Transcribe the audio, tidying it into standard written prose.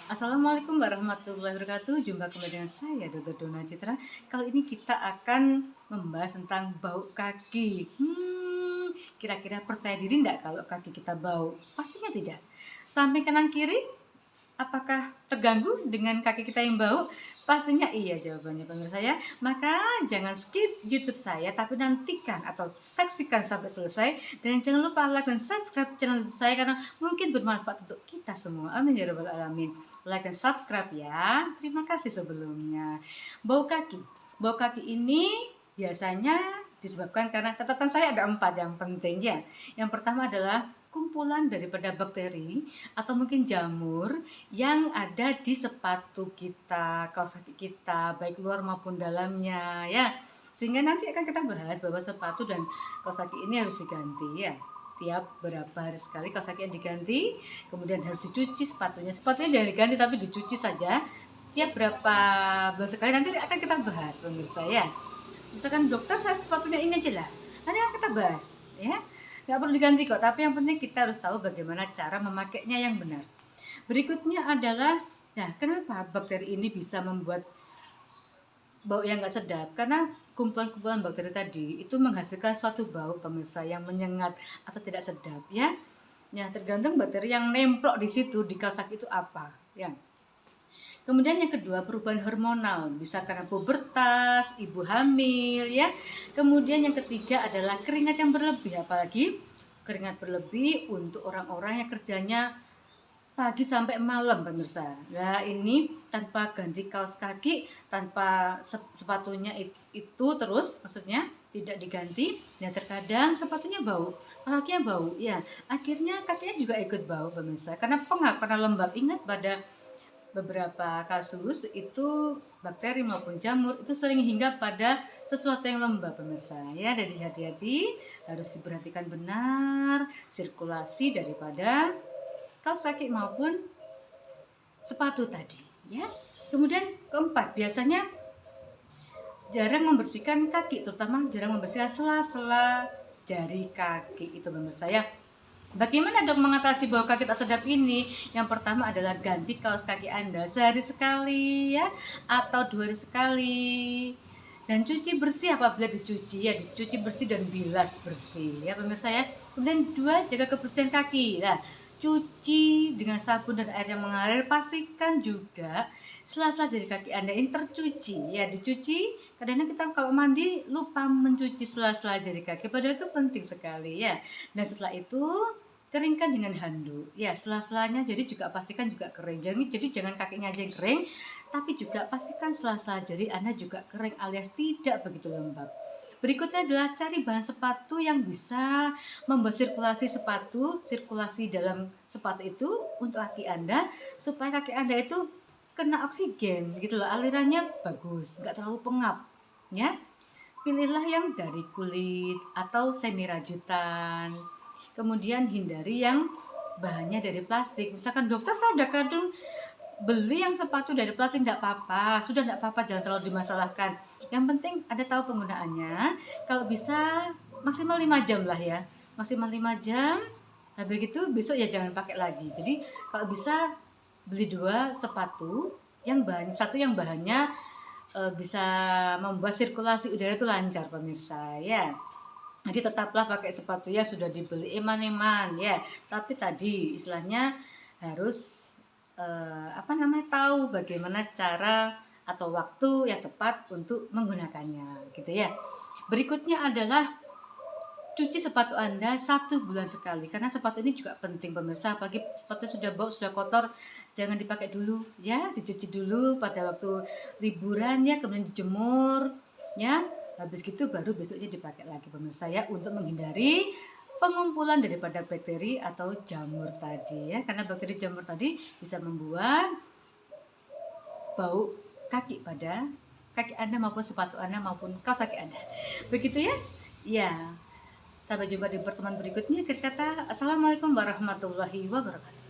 Assalamualaikum warahmatullahi wabarakatuh. Jumpa kembali dengan saya Dr. Dona Citra. Kali ini kita akan membahas tentang bau kaki. Kira-kira percaya diri enggak kalau kaki kita bau? Pastinya tidak. Samping kanan kiri, apakah terganggu dengan kaki kita yang bau? Pastinya iya jawabannya pemirsa ya. Maka jangan skip YouTube saya, tapi nantikan atau saksikan sampai selesai. Dan jangan lupa like dan subscribe channel YouTube saya karena mungkin bermanfaat untuk kita semua. Amin ya rabbal alamin. Like dan subscribe ya. Terima kasih sebelumnya. Bau kaki. Bau kaki ini biasanya disebabkan karena catatan saya ada 4 yang penting ya. Yang pertama adalah kumpulan daripada bakteri atau mungkin jamur yang ada di sepatu kita, kaos kaki kita, baik luar maupun dalamnya ya. Sehingga nanti akan kita bahas bahwa sepatu dan kaos kaki ini harus diganti ya. Tiap berapa hari sekali kaos kaki yang diganti, kemudian harus dicuci sepatunya. Sepatunya jangan diganti tapi dicuci saja. Tiap berapa bulan sekali nanti akan kita bahas pemirsa ya. Misalkan dokter saya sepatunya ini aja lah, nanti akan kita bahas ya, nggak perlu diganti kok, tapi yang penting kita harus tahu bagaimana cara memakainya yang benar. Berikutnya adalah, nah kenapa bakteri ini bisa membuat bau yang nggak sedap? Karena kumpulan-kumpulan bakteri tadi itu menghasilkan suatu bau pemirsa yang menyengat atau tidak sedap ya. Ya tergantung bakteri yang nemplok di situ di kaos kaki itu apa ya. Kemudian yang kedua, perubahan hormonal, bisa karena pubertas, ibu hamil ya. Kemudian yang ketiga adalah keringat yang berlebih, apalagi keringat berlebih untuk orang-orang yang kerjanya pagi sampai malam pemirsa. Nah ini tanpa ganti kaos kaki, tanpa sepatunya itu terus, maksudnya tidak diganti, ya terkadang sepatunya bau, kakinya bau, ya akhirnya kakinya juga ikut bau pemirsa. Karena pengap, karena lembab. Ingat pada beberapa kasus itu bakteri maupun jamur itu sering hinggap pada sesuatu yang lembab pemirsa ya. Jadi hati-hati, harus diperhatikan benar sirkulasi daripada kaos kaki maupun sepatu tadi ya. Kemudian keempat, biasanya jarang membersihkan kaki, terutama jarang membersihkan sela-sela jari kaki itu pemirsa ya. Bagaimana dok mengatasi bau kaki tak sedap ini? Yang pertama adalah ganti kaos kaki Anda sehari sekali ya, atau 2 hari sekali. Dan cuci bersih apabila dicuci ya, dicuci bersih dan bilas bersih ya pemirsa ya. Kemudian 2, jaga kebersihan kaki. Nah, cuci dengan sabun dan air yang mengalir, pastikan juga sela-sela jari kaki Anda ini tercuci ya, dicuci. Kadang-kadang kita kalau mandi lupa mencuci sela-sela jari kaki, padahal itu penting sekali ya. Dan setelah itu keringkan dengan handuk ya, sela-selanya, jadi juga pastikan juga kering. Jadi jangan kakinya aja yang kering, tapi juga pastikan sela-sela jari Anda juga kering alias tidak begitu lembab. Berikutnya adalah cari bahan sepatu yang bisa membuat sirkulasi sepatu, sirkulasi dalam sepatu itu untuk kaki Anda, supaya kaki Anda itu kena oksigen gitu loh, alirannya bagus, nggak terlalu pengap ya. Pilihlah yang dari kulit atau semi rajutan. Kemudian hindari yang bahannya dari plastik. Misalkan dokter saya udah kadung beli yang sepatu dari plastik, enggak apa-apa, sudah enggak apa-apa, jangan terlalu dimasalahkan. Yang penting ada tahu penggunaannya. Kalau bisa maksimal 5 jam lah ya, maksimal 5 jam. Nah begitu besok ya jangan pakai lagi. Jadi kalau bisa beli 2 sepatu, yang bahan satu yang bahannya bisa membuat sirkulasi udara itu lancar pemirsa ya. Jadi tetaplah pakai sepatu ya, sudah dibeli eman-eman ya. Tapi tadi istilahnya harus tahu bagaimana cara atau waktu yang tepat untuk menggunakannya gitu ya. Berikutnya adalah cuci sepatu Anda 1 bulan sekali, karena sepatu ini juga penting pemirsa. Apalagi sepatu sudah bau, sudah kotor, jangan dipakai dulu ya, dicuci dulu pada waktu liburan ya, kemudian dijemur ya. Habis gitu baru besoknya dipakai lagi pemirsa ya, untuk menghindari pengumpulan daripada bakteri atau jamur tadi ya. Karena bakteri jamur tadi bisa membuat bau kaki pada kaki Anda maupun sepatu Anda maupun kaos kaki Anda. Begitu ya? Ya. Sampai jumpa di pertemuan berikutnya. Akhir kata, assalamualaikum warahmatullahi wabarakatuh.